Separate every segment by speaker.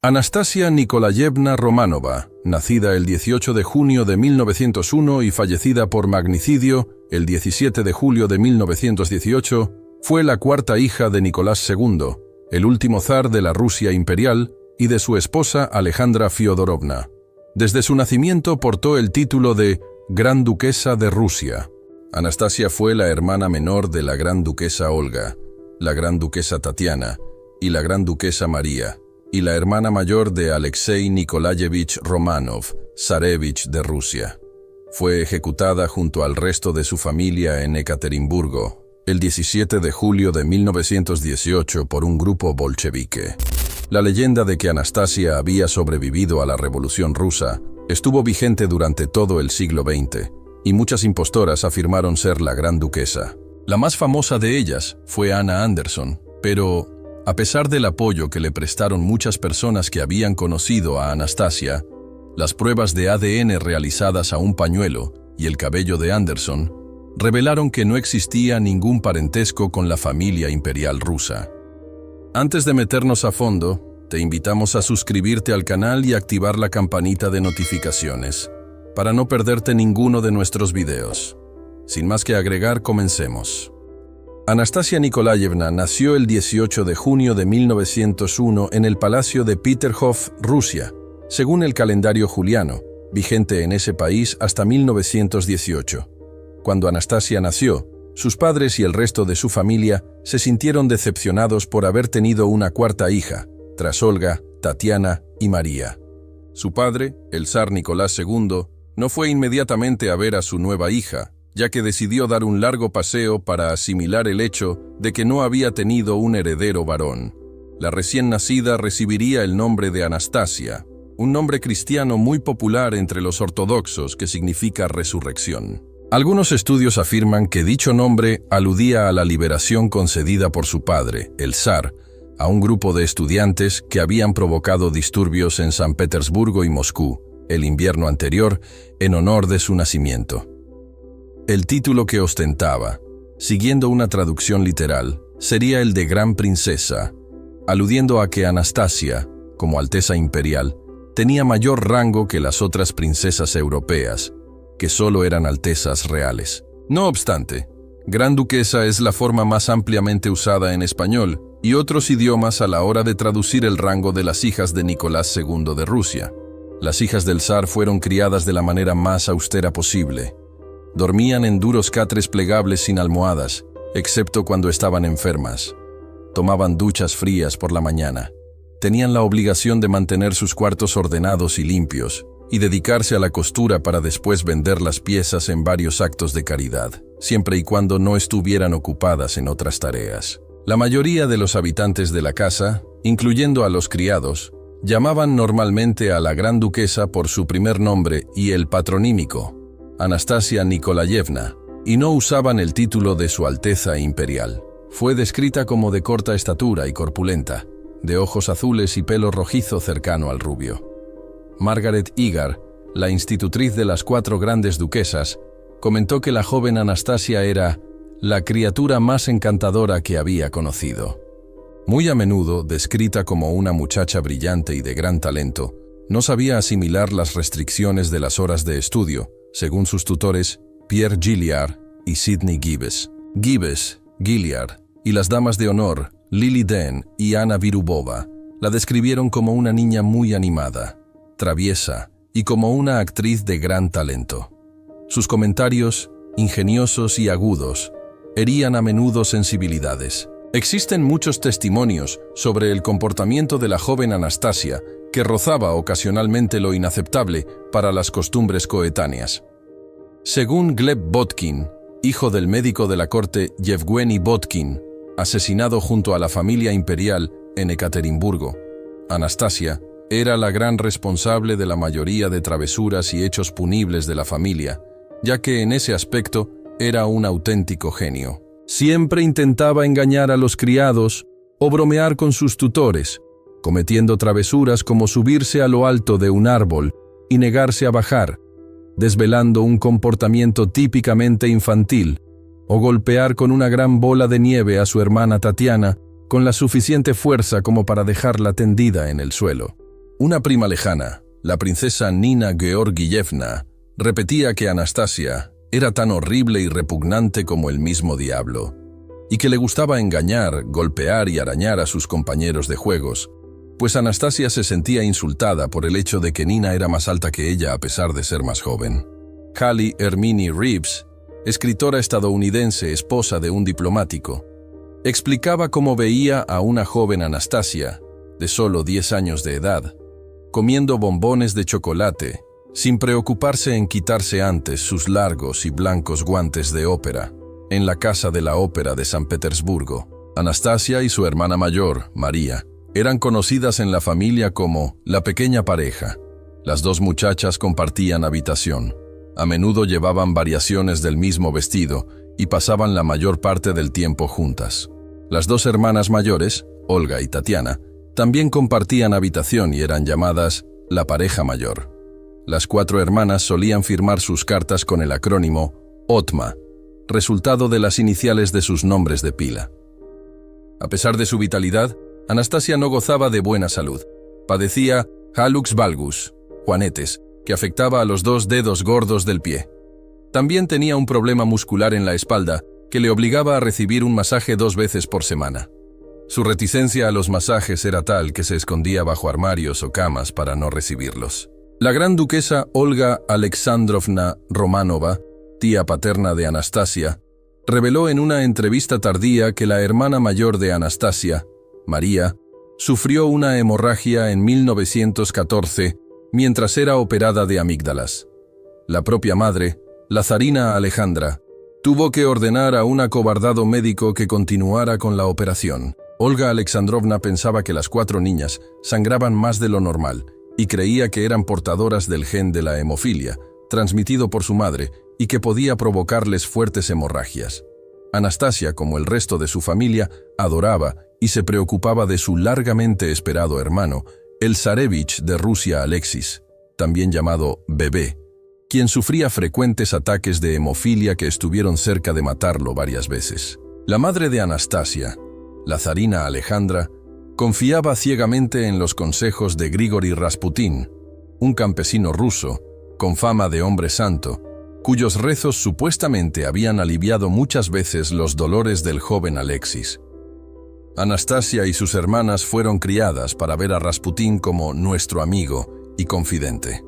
Speaker 1: Anastasia Nikolayevna Romanova, nacida el 18 de junio de 1901 y fallecida por magnicidio el 17 de julio de 1918, fue la cuarta hija de Nicolás II, el último zar de la Rusia imperial, y de su esposa Alejandra Fyodorovna. Desde su nacimiento portó el título de Gran Duquesa de Rusia. Anastasia fue la hermana menor de la Gran Duquesa Olga, la Gran Duquesa Tatiana y la Gran Duquesa María, y la hermana mayor de Alexei Nikolayevich Romanov, zarevich de Rusia. Fue ejecutada junto al resto de su familia en Ekaterimburgo el 17 de julio de 1918 por un grupo bolchevique. La leyenda de que Anastasia había sobrevivido a la Revolución Rusa estuvo vigente durante todo el siglo XX, y muchas impostoras afirmaron ser la Gran Duquesa. La más famosa de ellas fue Anna Anderson, pero a pesar del apoyo que le prestaron muchas personas que habían conocido a Anastasia, las pruebas de ADN realizadas a un pañuelo y el cabello de Anderson revelaron que no existía ningún parentesco con la familia imperial rusa. Antes de meternos a fondo, te invitamos a suscribirte al canal y activar la campanita de notificaciones, para no perderte ninguno de nuestros videos. Sin más que agregar, comencemos. Anastasia Nikolayevna nació el 18 de junio de 1901 en el Palacio de Peterhof, Rusia, según el calendario juliano, vigente en ese país hasta 1918. Cuando Anastasia nació, sus padres y el resto de su familia se sintieron decepcionados por haber tenido una cuarta hija, tras Olga, Tatiana y María. Su padre, el zar Nicolás II, no fue inmediatamente a ver a su nueva hija, ya que decidió dar un largo paseo para asimilar el hecho de que no había tenido un heredero varón. La recién nacida recibiría el nombre de Anastasia, un nombre cristiano muy popular entre los ortodoxos que significa resurrección. Algunos estudios afirman que dicho nombre aludía a la liberación concedida por su padre, el zar, a un grupo de estudiantes que habían provocado disturbios en San Petersburgo y Moscú, el invierno anterior, en honor de su nacimiento. El título que ostentaba, siguiendo una traducción literal, sería el de Gran Princesa, aludiendo a que Anastasia, como Alteza Imperial, tenía mayor rango que las otras princesas europeas, que solo eran altezas reales. No obstante, Gran Duquesa es la forma más ampliamente usada en español y otros idiomas a la hora de traducir el rango de las hijas de Nicolás II de Rusia. Las hijas del zar fueron criadas de la manera más austera posible. Dormían en duros catres plegables sin almohadas, excepto cuando estaban enfermas. Tomaban duchas frías por la mañana. Tenían la obligación de mantener sus cuartos ordenados y limpios, y dedicarse a la costura para después vender las piezas en varios actos de caridad, siempre y cuando no estuvieran ocupadas en otras tareas. La mayoría de los habitantes de la casa, incluyendo a los criados, llamaban normalmente a la Gran Duquesa por su primer nombre y el patronímico, Anastasia Nikolayevna, y no usaban el título de Su Alteza Imperial. Fue descrita como de corta estatura y corpulenta, de ojos azules y pelo rojizo cercano al rubio. Margaret Igar, la institutriz de las 4 grandes duquesas, comentó que la joven Anastasia era la criatura más encantadora que había conocido. Muy a menudo, descrita como una muchacha brillante y de gran talento, no sabía asimilar las restricciones de las horas de estudio, según sus tutores Pierre Gilliard y Sidney Gibbes. Gibbes, Gilliard y las damas de honor Lily Den y Anna Virubova la describieron como una niña muy animada, traviesa y como una actriz de gran talento. Sus comentarios, ingeniosos y agudos, herían a menudo sensibilidades. Existen muchos testimonios sobre el comportamiento de la joven Anastasia que rozaba ocasionalmente lo inaceptable para las costumbres coetáneas. Según Gleb Botkin, hijo del médico de la corte Yevgeny Botkin, asesinado junto a la familia imperial en Ekaterimburgo, Anastasia era la gran responsable de la mayoría de travesuras y hechos punibles de la familia, ya que en ese aspecto era un auténtico genio. Siempre intentaba engañar a los criados o bromear con sus tutores, cometiendo travesuras como subirse a lo alto de un árbol y negarse a bajar, desvelando un comportamiento típicamente infantil, o golpear con una gran bola de nieve a su hermana Tatiana con la suficiente fuerza como para dejarla tendida en el suelo. Una prima lejana, la princesa Nina Georgiyevna, repetía que Anastasia era tan horrible y repugnante como el mismo diablo, y que le gustaba engañar, golpear y arañar a sus compañeros de juegos, pues Anastasia se sentía insultada por el hecho de que Nina era más alta que ella a pesar de ser más joven. Hallie Hermione Reeves, escritora estadounidense, esposa de un diplomático, explicaba cómo veía a una joven Anastasia, de solo 10 años de edad, comiendo bombones de chocolate, sin preocuparse en quitarse antes sus largos y blancos guantes de ópera, en la Casa de la Ópera de San Petersburgo. Anastasia y su hermana mayor, María, eran conocidas en la familia como la pequeña pareja. Las dos muchachas compartían habitación. A menudo llevaban variaciones del mismo vestido y pasaban la mayor parte del tiempo juntas. Las dos hermanas mayores, Olga y Tatiana, también compartían habitación y eran llamadas la pareja mayor. Las 4 hermanas solían firmar sus cartas con el acrónimo OTMA, resultado de las iniciales de sus nombres de pila. A pesar de su vitalidad, Anastasia no gozaba de buena salud. Padecía hallux valgus, juanetes, que afectaba a los 2 dedos gordos del pie. También tenía un problema muscular en la espalda que le obligaba a recibir un masaje 2 veces por semana. Su reticencia a los masajes era tal que se escondía bajo armarios o camas para no recibirlos. La gran duquesa Olga Alexandrovna Romanova, tía paterna de Anastasia, reveló en una entrevista tardía que la hermana mayor de Anastasia, María, sufrió una hemorragia en 1914 mientras era operada de amígdalas. La propia madre, la zarina Alejandra, tuvo que ordenar a un acobardado médico que continuara con la operación. Olga Alexandrovna pensaba que las 4 niñas sangraban más de lo normal y creía que eran portadoras del gen de la hemofilia, transmitido por su madre, y que podía provocarles fuertes hemorragias. Anastasia, como el resto de su familia, adoraba y se preocupaba de su largamente esperado hermano, el zarevich de Rusia Alexis, también llamado Bebé, quien sufría frecuentes ataques de hemofilia que estuvieron cerca de matarlo varias veces. La madre de Anastasia, la zarina Alejandra, confiaba ciegamente en los consejos de Grigori Rasputin, un campesino ruso, con fama de hombre santo, cuyos rezos supuestamente habían aliviado muchas veces los dolores del joven Alexis. Anastasia y sus hermanas fueron criadas para ver a Rasputin como nuestro amigo y confidente.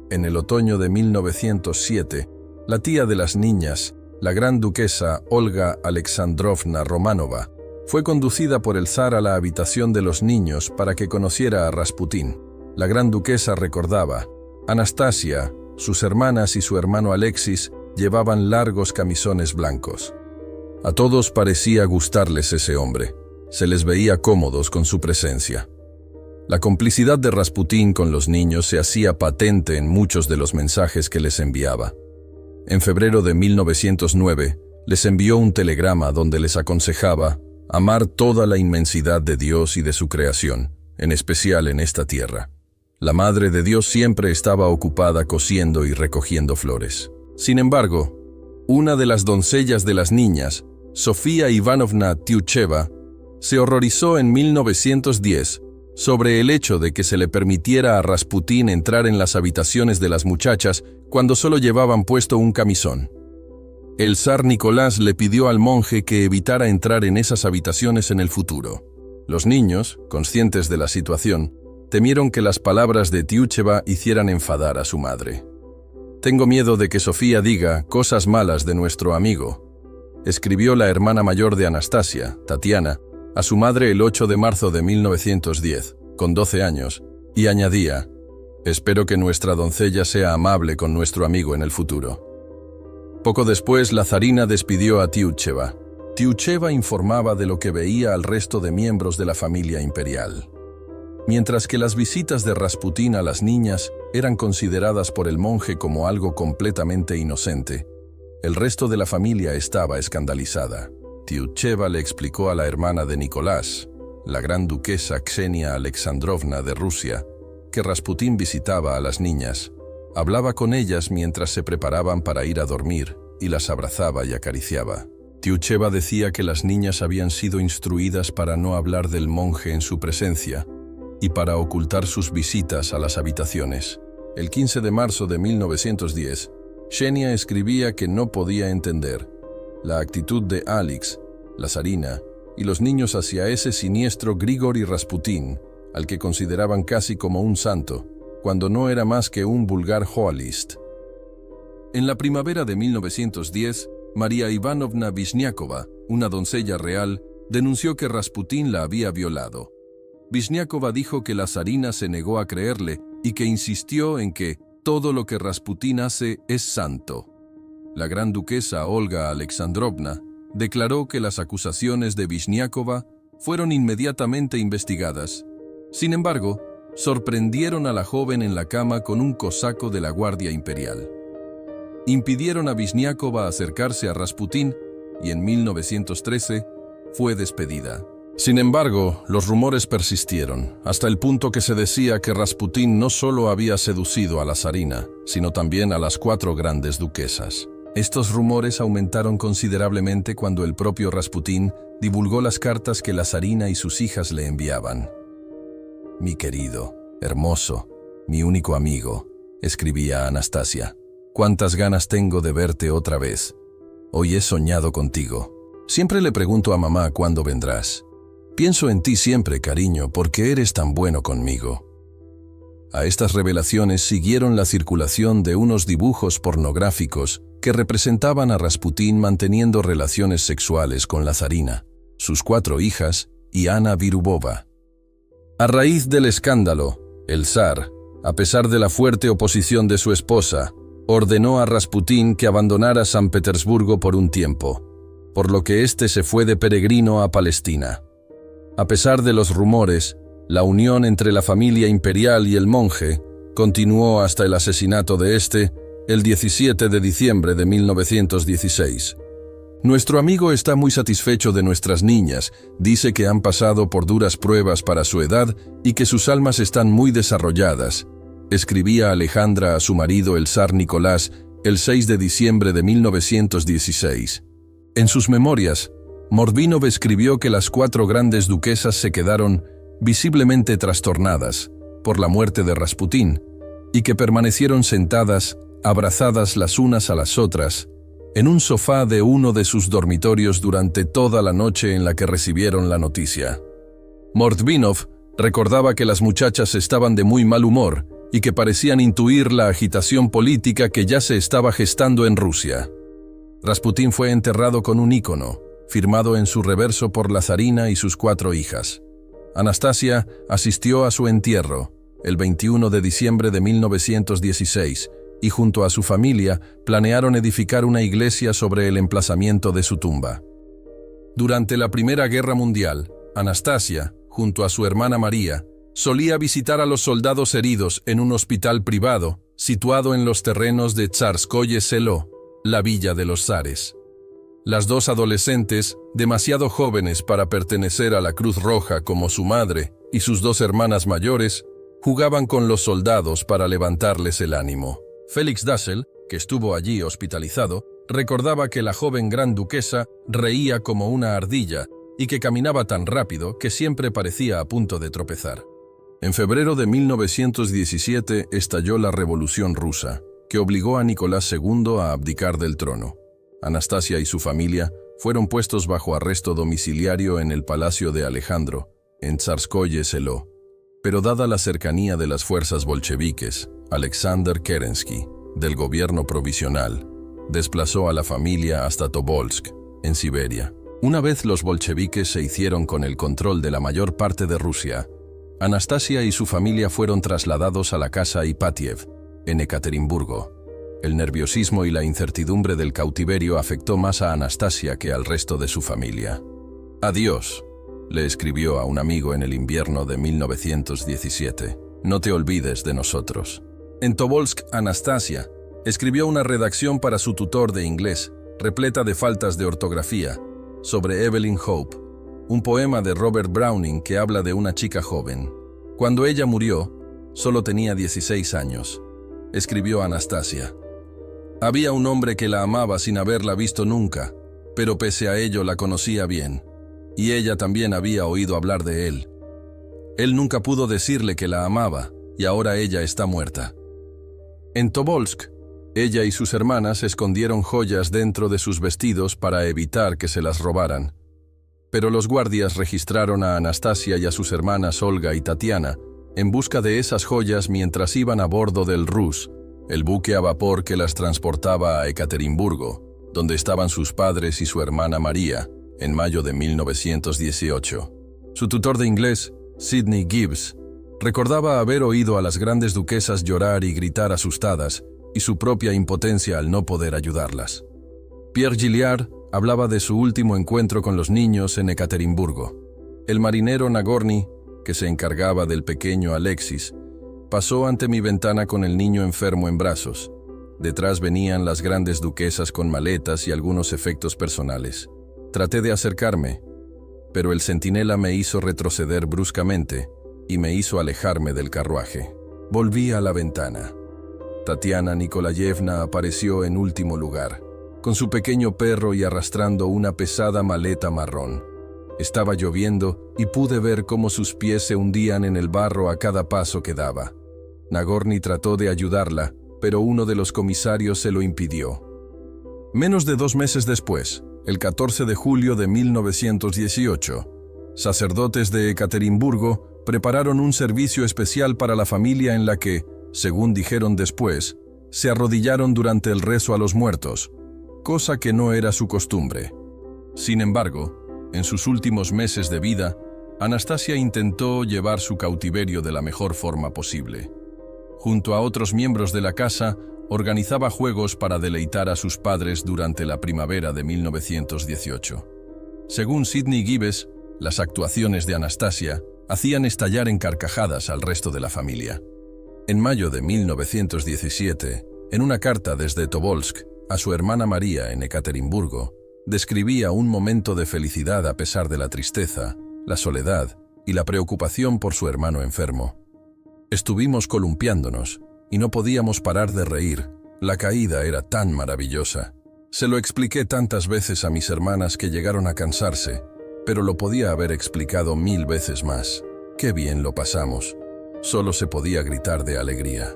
Speaker 1: En el otoño de 1907, la tía de las niñas, la gran duquesa Olga Alexandrovna Romanova, fue conducida por el zar a la habitación de los niños para que conociera a Rasputin. La gran duquesa recordaba: Anastasia, sus hermanas y su hermano Alexis llevaban largos camisones blancos. A todos parecía gustarles ese hombre. Se les veía cómodos con su presencia. La complicidad de Rasputin con los niños se hacía patente en muchos de los mensajes que les enviaba. En febrero de 1909, les envió un telegrama donde les aconsejaba amar toda la inmensidad de Dios y de su creación, en especial en esta tierra. La Madre de Dios siempre estaba ocupada cosiendo y recogiendo flores. Sin embargo, una de las doncellas de las niñas, Sofía Ivanovna Tyutcheva, se horrorizó en 1910 sobre el hecho de que se le permitiera a Rasputin entrar en las habitaciones de las muchachas cuando solo llevaban puesto un camisón. El zar Nicolás le pidió al monje que evitara entrar en esas habitaciones en el futuro. Los niños, conscientes de la situación, temieron que las palabras de Tyutcheva hicieran enfadar a su madre. «Tengo miedo de que Sofía diga cosas malas de nuestro amigo», escribió la hermana mayor de Anastasia, Tatiana, a su madre el 8 de marzo de 1910, con 12 años, y añadía: «Espero que nuestra doncella sea amable con nuestro amigo en el futuro». Poco después, la zarina despidió a Tyutcheva. Tyutcheva informaba de lo que veía al resto de miembros de la familia imperial. Mientras que las visitas de Rasputin a las niñas eran consideradas por el monje como algo completamente inocente, el resto de la familia estaba escandalizada. Tyutcheva le explicó a la hermana de Nicolás, la gran duquesa Ksenia Alexandrovna de Rusia, que Rasputin visitaba a las niñas, hablaba con ellas mientras se preparaban para ir a dormir y las abrazaba y acariciaba. Tyutcheva decía que las niñas habían sido instruidas para no hablar del monje en su presencia, y para ocultar sus visitas a las habitaciones. El 15 de marzo de 1910, Xenia escribía que no podía entender la actitud de Alex, la zarina, y los niños hacia ese siniestro Grigori Rasputin, al que consideraban casi como un santo, cuando no era más que un vulgar joalist. En la primavera de 1910, María Ivanovna Vishniakova, una doncella real, denunció que Rasputin la había violado. Vishniakova dijo que la zarina se negó a creerle y que insistió en que todo lo que Rasputin hace es santo. La gran duquesa Olga Alexandrovna declaró que las acusaciones de Vishniakova fueron inmediatamente investigadas. Sin embargo, sorprendieron a la joven en la cama con un cosaco de la Guardia Imperial. Impidieron a Vishniakova acercarse a Rasputin y en 1913 fue despedida. Sin embargo, los rumores persistieron, hasta el punto que se decía que Rasputin no solo había seducido a la zarina, sino también a las 4 grandes duquesas. Estos rumores aumentaron considerablemente cuando el propio Rasputin divulgó las cartas que la zarina y sus hijas le enviaban. «Mi querido, hermoso, mi único amigo», escribía Anastasia, «cuántas ganas tengo de verte otra vez. Hoy he soñado contigo. Siempre le pregunto a mamá cuándo vendrás. Pienso en ti siempre, cariño, porque eres tan bueno conmigo». A estas revelaciones siguieron la circulación de unos dibujos pornográficos que representaban a Rasputin manteniendo relaciones sexuales con la zarina, sus 4 hijas y Ana Virubova. A raíz del escándalo, el zar, a pesar de la fuerte oposición de su esposa, ordenó a Rasputin que abandonara San Petersburgo por un tiempo, por lo que éste se fue de peregrino a Palestina. A pesar de los rumores, la unión entre la familia imperial y el monje continuó hasta el asesinato de este el 17 de diciembre de 1916. Nuestro amigo está muy satisfecho de nuestras niñas, dice que han pasado por duras pruebas para su edad y que sus almas están muy desarrolladas, escribía Alejandra a su marido el zar Nicolás el 6 de diciembre de 1916. En sus memorias, Mordvinov escribió que las 4 grandes duquesas se quedaron visiblemente trastornadas por la muerte de Rasputin y que permanecieron sentadas, abrazadas las unas a las otras, en un sofá de uno de sus dormitorios durante toda la noche en la que recibieron la noticia. Mordvinov recordaba que las muchachas estaban de muy mal humor y que parecían intuir la agitación política que ya se estaba gestando en Rusia. Rasputin fue enterrado con un ícono, firmado en su reverso por la zarina y sus 4 hijas. Anastasia asistió a su entierro, el 21 de diciembre de 1916, y junto a su familia planearon edificar una iglesia sobre el emplazamiento de su tumba. Durante la Primera Guerra Mundial, Anastasia, junto a su hermana María, solía visitar a los soldados heridos en un hospital privado situado en los terrenos de Tsarskoye Selo, la villa de los zares. Las 2 adolescentes, demasiado jóvenes para pertenecer a la Cruz Roja como su madre y sus 2 hermanas mayores, jugaban con los soldados para levantarles el ánimo. Félix Dassel, que estuvo allí hospitalizado, recordaba que la joven gran duquesa reía como una ardilla y que caminaba tan rápido que siempre parecía a punto de tropezar. En febrero de 1917 estalló la Revolución Rusa, que obligó a Nicolás II a abdicar del trono. Anastasia y su familia fueron puestos bajo arresto domiciliario en el Palacio de Alejandro, en Tsarskoye Selo. Pero dada la cercanía de las fuerzas bolcheviques, Alexander Kerensky, del gobierno provisional, desplazó a la familia hasta Tobolsk, en Siberia. Una vez los bolcheviques se hicieron con el control de la mayor parte de Rusia, Anastasia y su familia fueron trasladados a la casa Ipatiev, en Ekaterimburgo. El nerviosismo y la incertidumbre del cautiverio afectó más a Anastasia que al resto de su familia. «Adiós», le escribió a un amigo en el invierno de 1917. «No te olvides de nosotros». En Tobolsk, Anastasia escribió una redacción para su tutor de inglés, repleta de faltas de ortografía, sobre Evelyn Hope, un poema de Robert Browning que habla de una chica joven. Cuando ella murió, solo tenía 16 años. Escribió Anastasia. Había un hombre que la amaba sin haberla visto nunca, pero pese a ello la conocía bien, y ella también había oído hablar de él. Él nunca pudo decirle que la amaba, y ahora ella está muerta. En Tobolsk, ella y sus hermanas escondieron joyas dentro de sus vestidos para evitar que se las robaran. Pero los guardias registraron a Anastasia y a sus hermanas Olga y Tatiana en busca de esas joyas mientras iban a bordo del Rus, el buque a vapor que las transportaba a Ekaterimburgo, donde estaban sus padres y su hermana María, en mayo de 1918. Su tutor de inglés, Sidney Gibbs, recordaba haber oído a las grandes duquesas llorar y gritar asustadas y su propia impotencia al no poder ayudarlas. Pierre Gilliard hablaba de su último encuentro con los niños en Ekaterimburgo. El marinero Nagorny, que se encargaba del pequeño Alexis, pasó ante mi ventana con el niño enfermo en brazos. Detrás venían las grandes duquesas con maletas y algunos efectos personales. Traté de acercarme, pero el centinela me hizo retroceder bruscamente y me hizo alejarme del carruaje. Volví a la ventana. Tatiana Nikolayevna apareció en último lugar, con su pequeño perro y arrastrando una pesada maleta marrón. Estaba lloviendo y pude ver cómo sus pies se hundían en el barro a cada paso que daba. Nagorny trató de ayudarla, pero uno de los comisarios se lo impidió. Menos de 2 meses después, el 14 de julio de 1918, sacerdotes de Ekaterimburgo prepararon un servicio especial para la familia en la que, según dijeron después, se arrodillaron durante el rezo a los muertos, cosa que no era su costumbre. Sin embargo, en sus últimos meses de vida, Anastasia intentó llevar su cautiverio de la mejor forma posible. Junto a otros miembros de la casa, organizaba juegos para deleitar a sus padres durante la primavera de 1918. Según Sidney Gibbs, las actuaciones de Anastasia hacían estallar en carcajadas al resto de la familia. En mayo de 1917, en una carta desde Tobolsk a su hermana María en Ekaterimburgo, describía un momento de felicidad a pesar de la tristeza, la soledad y la preocupación por su hermano enfermo. Estuvimos columpiándonos y no podíamos parar de reír. La caída era tan maravillosa. Se lo expliqué tantas veces a mis hermanas que llegaron a cansarse, pero lo podía haber explicado 1000 veces más. ¡Qué bien lo pasamos! Solo se podía gritar de alegría.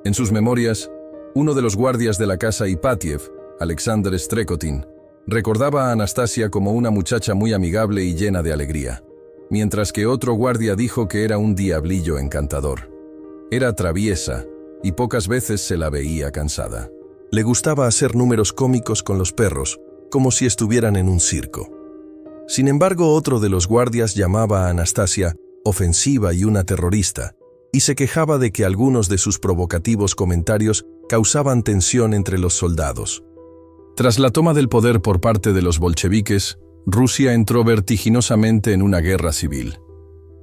Speaker 1: En sus memorias, uno de los guardias de la casa Ipatiev, Alexander Strekotin, recordaba a Anastasia como una muchacha muy amigable y llena de alegría, mientras que otro guardia dijo que era un diablillo encantador. Era traviesa y pocas veces se la veía cansada. Le gustaba hacer números cómicos con los perros, como si estuvieran en un circo. Sin embargo, otro de los guardias llamaba a Anastasia ofensiva y una terrorista, y se quejaba de que algunos de sus provocativos comentarios causaban tensión entre los soldados. Tras la toma del poder por parte de los bolcheviques, Rusia entró vertiginosamente en una guerra civil.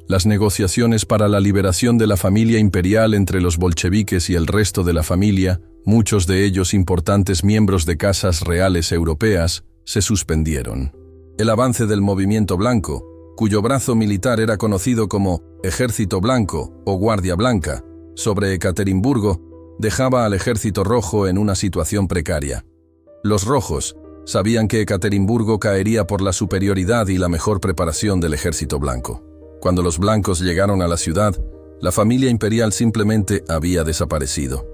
Speaker 1: Las negociaciones para la liberación de la familia imperial entre los bolcheviques y el resto de la familia, muchos de ellos importantes miembros de casas reales europeas, se suspendieron. El avance del movimiento blanco, cuyo brazo militar era conocido como Ejército Blanco o Guardia Blanca, sobre Ekaterimburgo, dejaba al Ejército Rojo en una situación precaria. Los rojos sabían que Ekaterimburgo caería por la superioridad y la mejor preparación del Ejército Blanco. Cuando los blancos llegaron a la ciudad, la familia imperial simplemente había desaparecido.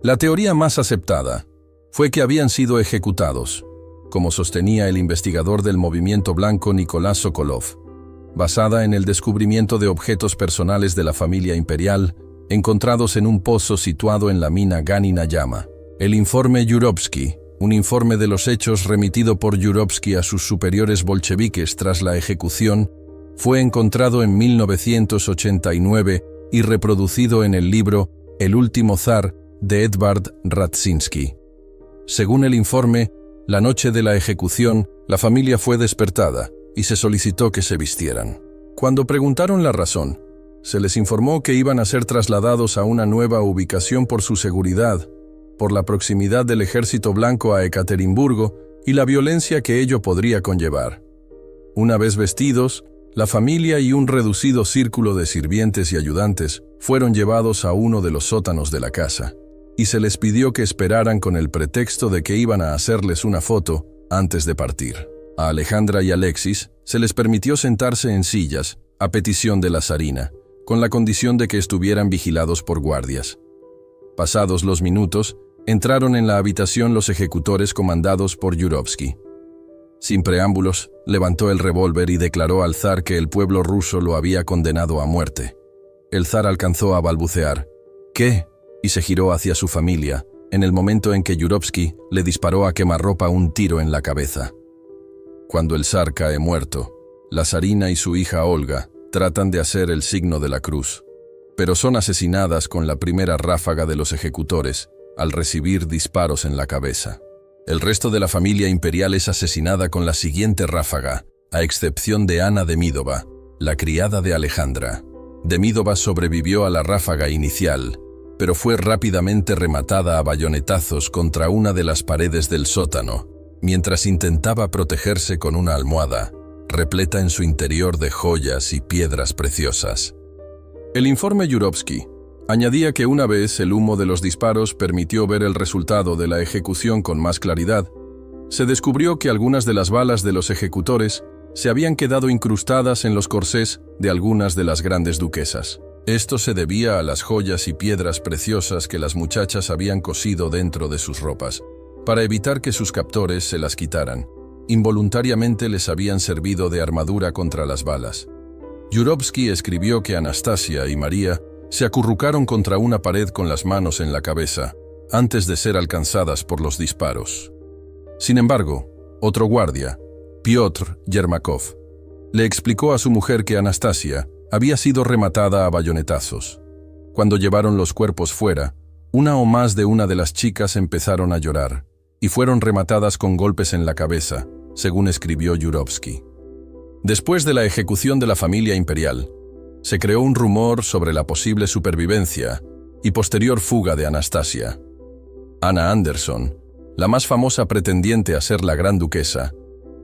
Speaker 1: La teoría más aceptada fue que habían sido ejecutados, como sostenía el investigador del movimiento blanco Nicolás Sokolov, basada en el descubrimiento de objetos personales de la familia imperial encontrados en un pozo situado en la mina Ganina Yama. El informe Yurovsky, un informe de los hechos remitido por Yurovsky a sus superiores bolcheviques tras la ejecución, fue encontrado en 1989 y reproducido en el libro El último zar de Edvard Radzinsky. Según el informe, la noche de la ejecución, la familia fue despertada y se solicitó que se vistieran. Cuando preguntaron la razón, se les informó que iban a ser trasladados a una nueva ubicación por su seguridad, por la proximidad del Ejército Blanco a Ekaterimburgo y la violencia que ello podría conllevar. Una vez vestidos, la familia y un reducido círculo de sirvientes y ayudantes fueron llevados a uno de los sótanos de la casa, y se les pidió que esperaran con el pretexto de que iban a hacerles una foto antes de partir. A Alejandra y Alexis se les permitió sentarse en sillas, a petición de la zarina, con la condición de que estuvieran vigilados por guardias. Pasados los minutos, entraron en la habitación los ejecutores comandados por Yurovsky. Sin preámbulos, levantó el revólver y declaró al zar que el pueblo ruso lo había condenado a muerte. El zar alcanzó a balbucear, «¿Qué?», y se giró hacia su familia, en el momento en que Yurovsky le disparó a quemarropa un tiro en la cabeza. Cuando el zar cae muerto, la zarina y su hija Olga tratan de hacer el signo de la cruz, pero son asesinadas con la primera ráfaga de los ejecutores, al recibir disparos en la cabeza. El resto de la familia imperial es asesinada con la siguiente ráfaga, a excepción de Ana Demidova, la criada de Alejandra. Demidova sobrevivió a la ráfaga inicial, pero fue rápidamente rematada a bayonetazos contra una de las paredes del sótano, mientras intentaba protegerse con una almohada, repleta en su interior de joyas y piedras preciosas. El informe Yurovsky añadía que una vez el humo de los disparos permitió ver el resultado de la ejecución con más claridad, se descubrió que algunas de las balas de los ejecutores se habían quedado incrustadas en los corsés de algunas de las grandes duquesas. Esto se debía a las joyas y piedras preciosas que las muchachas habían cosido dentro de sus ropas, para evitar que sus captores se las quitaran. Involuntariamente les habían servido de armadura contra las balas. Yurovsky escribió que Anastasia y María se acurrucaron contra una pared con las manos en la cabeza, antes de ser alcanzadas por los disparos. Sin embargo, otro guardia, Piotr Yermakov, le explicó a su mujer que Anastasia había sido rematada a bayonetazos. Cuando llevaron los cuerpos fuera, una o más de una de las chicas empezaron a llorar, y fueron rematadas con golpes en la cabeza, según escribió Yurovsky. Después de la ejecución de la familia imperial, se creó un rumor sobre la posible supervivencia y posterior fuga de Anastasia. Anna Anderson, la más famosa pretendiente a ser la gran duquesa,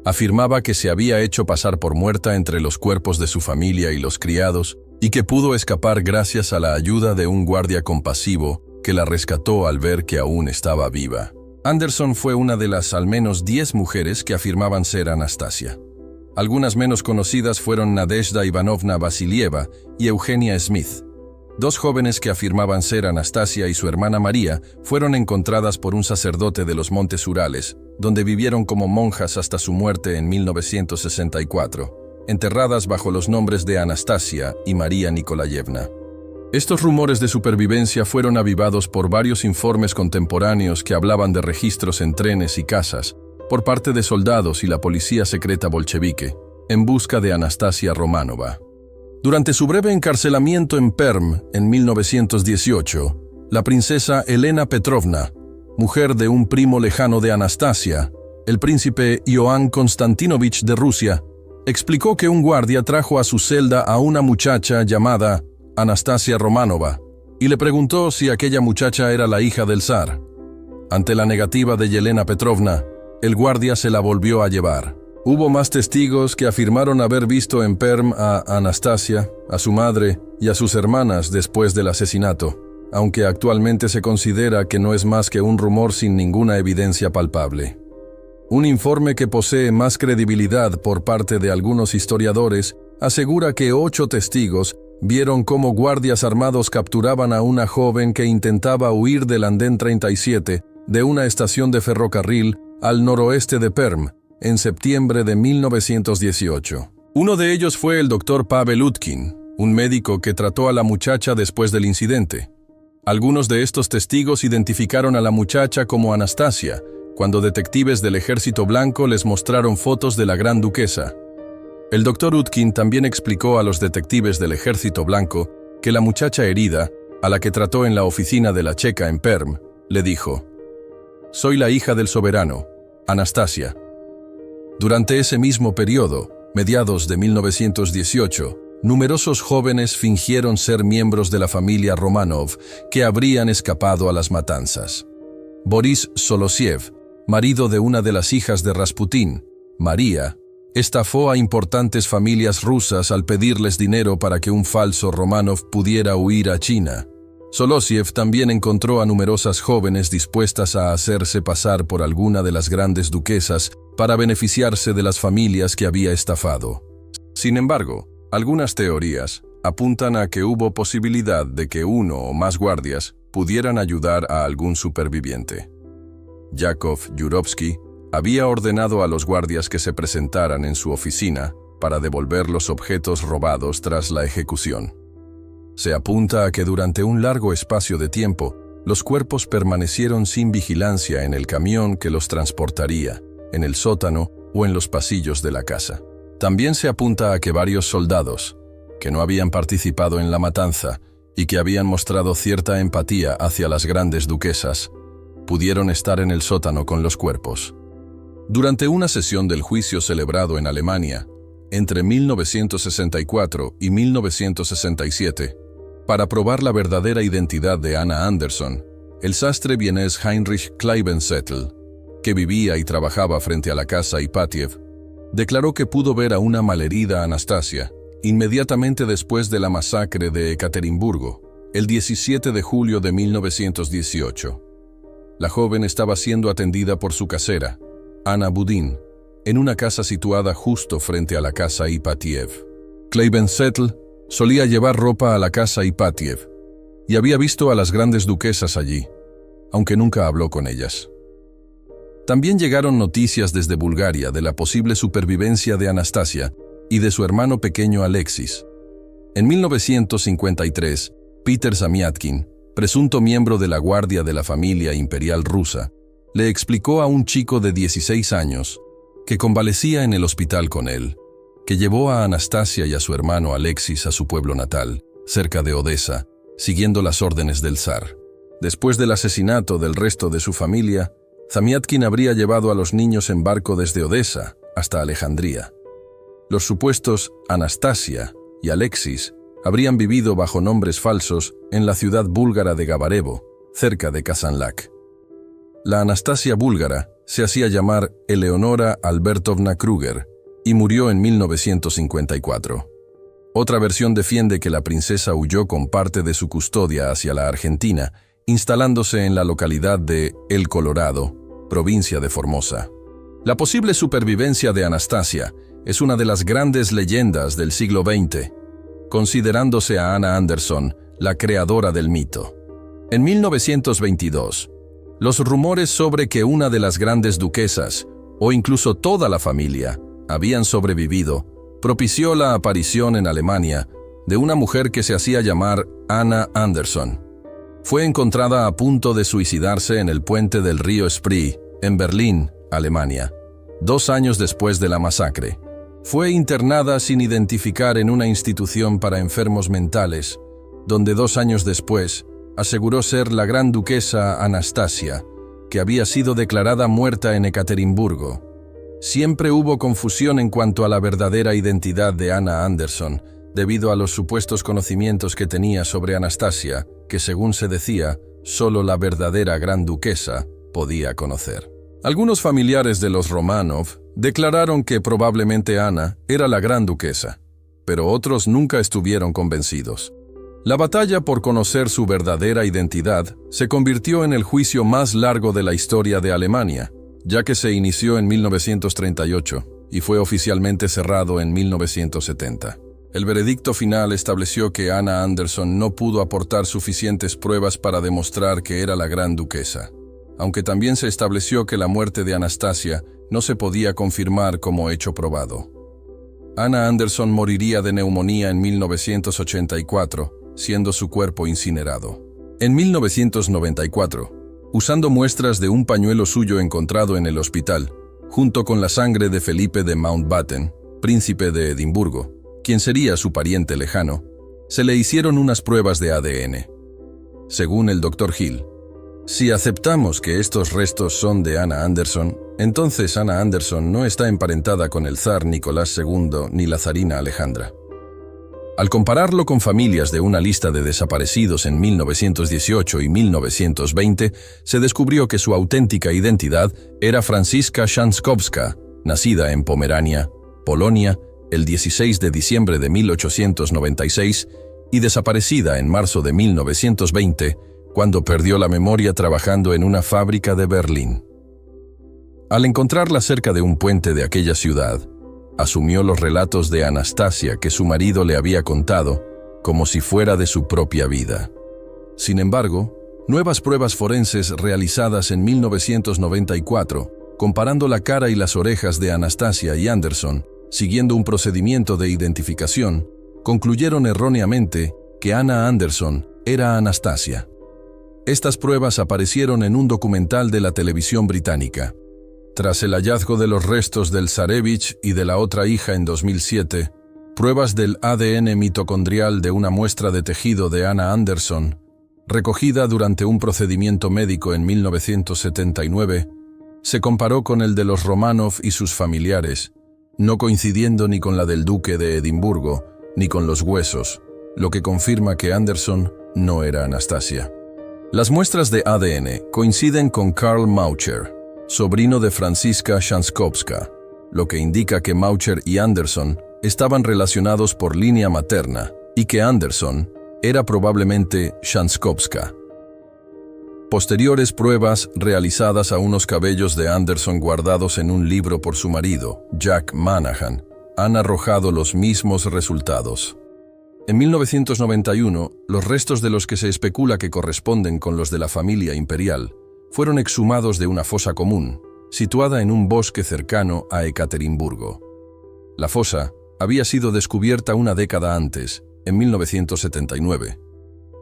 Speaker 1: afirmaba que se había hecho pasar por muerta entre los cuerpos de su familia y los criados y que pudo escapar gracias a la ayuda de un guardia compasivo que la rescató al ver que aún estaba viva. Anderson fue una de las al menos 10 mujeres que afirmaban ser Anastasia. Algunas menos conocidas fueron Nadezhda Ivanovna Vasilieva y Eugenia Smith. 2 jóvenes que afirmaban ser Anastasia y su hermana María fueron encontradas por un sacerdote de los Montes Urales, donde vivieron como monjas hasta su muerte en 1964, enterradas bajo los nombres de Anastasia y María Nikolayevna. Estos rumores de supervivencia fueron avivados por varios informes contemporáneos que hablaban de registros en trenes y casas, por parte de soldados y la policía secreta bolchevique, en busca de Anastasia Romanova. Durante su breve encarcelamiento en Perm en 1918, la princesa Elena Petrovna, mujer de un primo lejano de Anastasia, el príncipe Ioan Konstantinovich de Rusia, explicó que un guardia trajo a su celda a una muchacha llamada Anastasia Romanova y le preguntó si aquella muchacha era la hija del zar. Ante la negativa de Yelena Petrovna, el guardia se la volvió a llevar. Hubo más testigos que afirmaron haber visto en Perm a Anastasia, a su madre y a sus hermanas después del asesinato, aunque actualmente se considera que no es más que un rumor sin ninguna evidencia palpable. Un informe que posee más credibilidad por parte de algunos historiadores asegura que 8 testigos vieron cómo guardias armados capturaban a una joven que intentaba huir del andén 37 de una estación de ferrocarril al noroeste de Perm, en septiembre de 1918. Uno de ellos fue el doctor Pavel Utkin, un médico que trató a la muchacha después del incidente. Algunos de estos testigos identificaron a la muchacha como Anastasia, cuando detectives del Ejército Blanco les mostraron fotos de la Gran Duquesa. El doctor Utkin también explicó a los detectives del Ejército Blanco que la muchacha herida, a la que trató en la oficina de la Checa en Perm, le dijo: «Soy la hija del soberano, Anastasia». Durante ese mismo periodo, mediados de 1918, numerosos jóvenes fingieron ser miembros de la familia Romanov que habrían escapado a las matanzas. Boris Solosiev, marido de una de las hijas de Rasputín, María, estafó a importantes familias rusas al pedirles dinero para que un falso Romanov pudiera huir a China. Solosiev también encontró a numerosas jóvenes dispuestas a hacerse pasar por alguna de las grandes duquesas para beneficiarse de las familias que había estafado. Sin embargo, algunas teorías, apuntan a que hubo posibilidad de que uno o más guardias pudieran ayudar a algún superviviente. Yakov Yurovsky había ordenado a los guardias que se presentaran en su oficina para devolver los objetos robados tras la ejecución. Se apunta a que durante un largo espacio de tiempo, los cuerpos permanecieron sin vigilancia en el camión que los transportaría, en el sótano o en los pasillos de la casa. También se apunta a que varios soldados, que no habían participado en la matanza y que habían mostrado cierta empatía hacia las grandes duquesas, pudieron estar en el sótano con los cuerpos. Durante una sesión del juicio celebrado en Alemania, entre 1964 y 1967, para probar la verdadera identidad de Anna Anderson, el sastre vienés Heinrich Kleibenzettel, que vivía y trabajaba frente a la casa Ipatiev, declaró que pudo ver a una malherida Anastasia inmediatamente después de la masacre de Ekaterimburgo, el 17 de julio de 1918. La joven estaba siendo atendida por su casera, Anna Budin, en una casa situada justo frente a la casa Ipatiev. Kleibenzettel solía llevar ropa a la casa Ipatiev y había visto a las grandes duquesas allí, aunque nunca habló con ellas. También llegaron noticias desde Bulgaria de la posible supervivencia de Anastasia y de su hermano pequeño Alexis. En 1953, Peter Zamiatkin, presunto miembro de la Guardia de la Familia Imperial Rusa, le explicó a un chico de 16 años que convalecía en el hospital con él, que llevó a Anastasia y a su hermano Alexis a su pueblo natal, cerca de Odessa, siguiendo las órdenes del zar. Después del asesinato del resto de su familia, Zamiatkin habría llevado a los niños en barco desde Odessa hasta Alejandría. Los supuestos Anastasia y Alexis habrían vivido bajo nombres falsos en la ciudad búlgara de Gabarevo, cerca de Kazanlak. La Anastasia búlgara se hacía llamar Eleonora Albertovna Kruger y murió en 1954. Otra versión defiende que la princesa huyó con parte de su custodia hacia la Argentina, instalándose en la localidad de El Colorado, provincia de Formosa. La posible supervivencia de Anastasia es una de las grandes leyendas del siglo XX, considerándose a Anna Anderson la creadora del mito. En 1922, los rumores sobre que una de las grandes duquesas, o incluso toda la familia, habían sobrevivido, propició la aparición en Alemania de una mujer que se hacía llamar Anna Anderson. Fue encontrada a punto de suicidarse en el puente del río Spree, en Berlín, Alemania, 2 años después de la masacre. Fue internada sin identificar en una institución para enfermos mentales, donde 2 años después aseguró ser la gran duquesa Anastasia, que había sido declarada muerta en Ekaterimburgo. Siempre hubo confusión en cuanto a la verdadera identidad de Anna Anderson, debido a los supuestos conocimientos que tenía sobre Anastasia, que según se decía, solo la verdadera gran duquesa podía conocer. Algunos familiares de los Romanov declararon que probablemente Anna era la gran duquesa, pero otros nunca estuvieron convencidos. La batalla por conocer su verdadera identidad se convirtió en el juicio más largo de la historia de Alemania, ya que se inició en 1938 y fue oficialmente cerrado en 1970. El veredicto final estableció que Anna Anderson no pudo aportar suficientes pruebas para demostrar que era la gran duquesa, aunque también se estableció que la muerte de Anastasia no se podía confirmar como hecho probado. Anna Anderson moriría de neumonía en 1984, siendo su cuerpo incinerado. En 1994, usando muestras de un pañuelo suyo encontrado en el hospital, junto con la sangre de Felipe de Mountbatten, príncipe de Edimburgo, quien sería su pariente lejano, se le hicieron unas pruebas de ADN. Según el Dr. Hill, si aceptamos que estos restos son de Anna Anderson, entonces Anna Anderson no está emparentada con el zar Nicolás II ni la zarina Alejandra. Al compararlo con familias de una lista de desaparecidos en 1918 y 1920, se descubrió que su auténtica identidad era Franziska Szankowska, nacida en Pomerania, Polonia, el 16 de diciembre de 1896 y desaparecida en marzo de 1920, cuando perdió la memoria trabajando en una fábrica de Berlín. Al encontrarla cerca de un puente de aquella ciudad, asumió los relatos de Anastasia que su marido le había contado como si fuera de su propia vida. Sin embargo, nuevas pruebas forenses realizadas en 1994, comparando la cara y las orejas de Anastasia y Anderson, siguiendo un procedimiento de identificación, concluyeron erróneamente que Anna Anderson era Anastasia. Estas pruebas aparecieron en un documental de la televisión británica. Tras el hallazgo de los restos del Zarevich y de la otra hija en 2007, pruebas del ADN mitocondrial de una muestra de tejido de Anna Anderson, recogida durante un procedimiento médico en 1979, se comparó con el de los Romanov y sus familiares, no coincidiendo ni con la del duque de Edimburgo, ni con los huesos, lo que confirma que Anderson no era Anastasia. Las muestras de ADN coinciden con Karl Maucher, sobrino de Franziska Shanskowska, lo que indica que Maucher y Anderson estaban relacionados por línea materna y que Anderson era probablemente Shanskowska. Posteriores pruebas realizadas a unos cabellos de Anderson guardados en un libro por su marido, Jack Manahan, han arrojado los mismos resultados. En 1991, los restos de los que se especula que corresponden con los de la familia imperial fueron exhumados de una fosa común, situada en un bosque cercano a Ekaterimburgo. La fosa había sido descubierta una década antes, en 1979,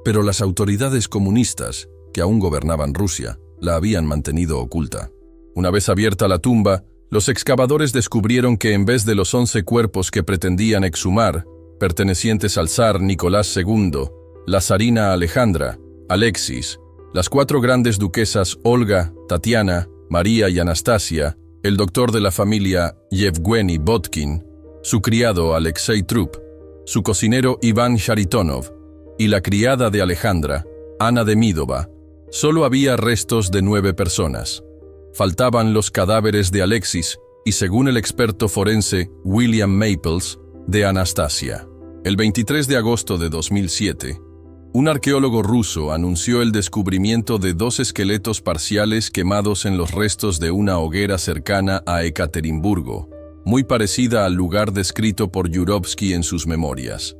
Speaker 1: pero las autoridades comunistas, que aún gobernaban Rusia, la habían mantenido oculta. Una vez abierta la tumba, los excavadores descubrieron que en vez de los 11 cuerpos que pretendían exhumar, pertenecientes al zar Nicolás II, la zarina Alejandra, Alexis, las 4 grandes duquesas Olga, Tatiana, María y Anastasia, el doctor de la familia Yevgeny Botkin, su criado Alexei Trup, su cocinero Iván Charitonov y la criada de Alejandra, Ana Demidova, solo había restos de 9 personas. Faltaban los cadáveres de Alexis y, según el experto forense William Maples, de Anastasia. El 23 de agosto de 2007, un arqueólogo ruso anunció el descubrimiento de 2 esqueletos parciales quemados en los restos de una hoguera cercana a Ekaterimburgo, muy parecida al lugar descrito por Yurovsky en sus memorias.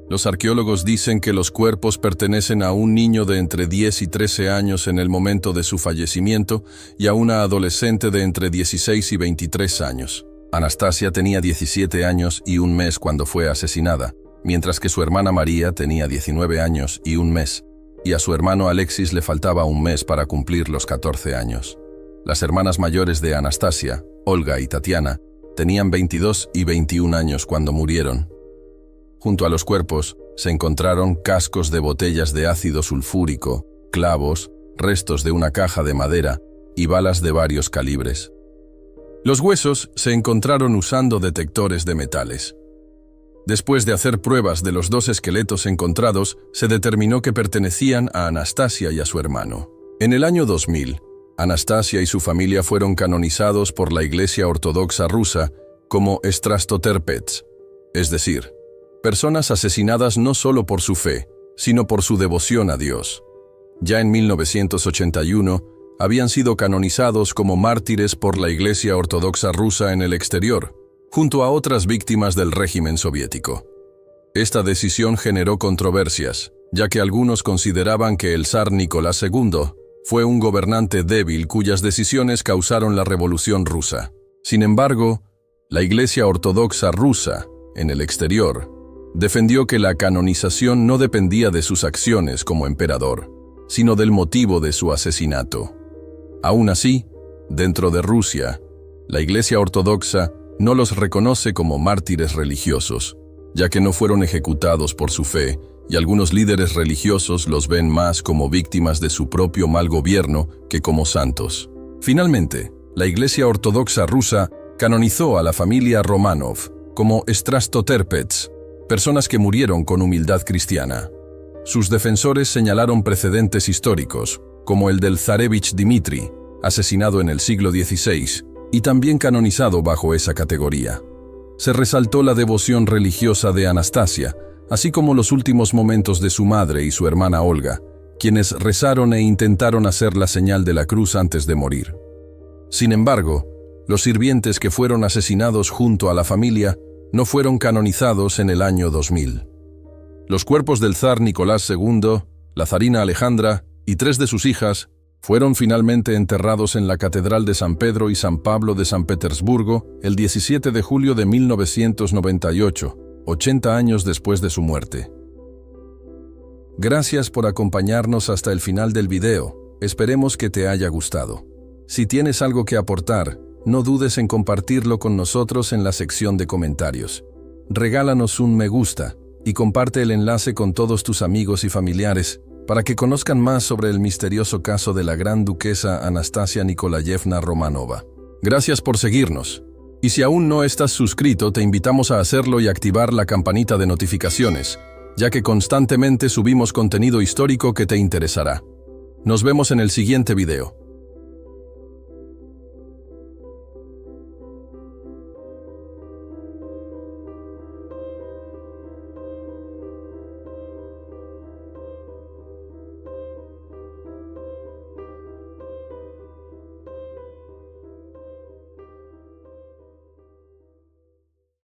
Speaker 1: Los arqueólogos dicen que los cuerpos pertenecen a un niño de entre 10 y 13 años en el momento de su fallecimiento y a una adolescente de entre 16 y 23 años. Anastasia tenía 17 años y un mes cuando fue asesinada, mientras que su hermana María tenía 19 años y un mes, y a su hermano Alexis le faltaba un mes para cumplir los 14 años. Las hermanas mayores de Anastasia, Olga y Tatiana, tenían 22 y 21 años cuando murieron. Junto a los cuerpos se encontraron cascos de botellas de ácido sulfúrico, clavos, restos de una caja de madera y balas de varios calibres. Los huesos se encontraron usando detectores de metales. Después de hacer pruebas de los 2 esqueletos encontrados, se determinó que pertenecían a Anastasia y a su hermano. En el año 2000, Anastasia y su familia fueron canonizados por la Iglesia Ortodoxa rusa como Strastoterpets, es decir, personas asesinadas no solo por su fe, sino por su devoción a Dios. Ya en 1981, habían sido canonizados como mártires por la Iglesia Ortodoxa rusa en el exterior, junto a otras víctimas del régimen soviético. Esta decisión generó controversias, ya que algunos consideraban que el zar Nicolás II fue un gobernante débil cuyas decisiones causaron la Revolución rusa. Sin embargo, la Iglesia Ortodoxa rusa, en el exterior, defendió que la canonización no dependía de sus acciones como emperador, sino del motivo de su asesinato. Aún así, dentro de Rusia, la Iglesia Ortodoxa no los reconoce como mártires religiosos, ya que no fueron ejecutados por su fe, y algunos líderes religiosos los ven más como víctimas de su propio mal gobierno que como santos. Finalmente, la Iglesia Ortodoxa rusa canonizó a la familia Romanov como Strastoterpets, personas que murieron con humildad cristiana. Sus defensores señalaron precedentes históricos, como el del Zarevich Dmitri, asesinado en el siglo XVI, y también canonizado bajo esa categoría. Se resaltó la devoción religiosa de Anastasia, así como los últimos momentos de su madre y su hermana Olga, quienes rezaron e intentaron hacer la señal de la cruz antes de morir. Sin embargo, los sirvientes que fueron asesinados junto a la familia no fueron canonizados en el año 2000. Los cuerpos del zar Nicolás II, la zarina Alejandra y 3 de sus hijas fueron finalmente enterrados en la Catedral de San Pedro y San Pablo de San Petersburgo el 17 de julio de 1998, 80 años después de su muerte. Gracias por acompañarnos hasta el final del video. Esperemos que te haya gustado. Si tienes algo que aportar, no dudes en compartirlo con nosotros en la sección de comentarios. Regálanos un me gusta y comparte el enlace con todos tus amigos y familiares para que conozcan más sobre el misterioso caso de la gran duquesa Anastasia Nikolayevna Romanova. Gracias por seguirnos. Y si aún no estás suscrito, te invitamos a hacerlo y activar la campanita de notificaciones, ya que constantemente subimos contenido histórico que te interesará. Nos vemos en el siguiente video.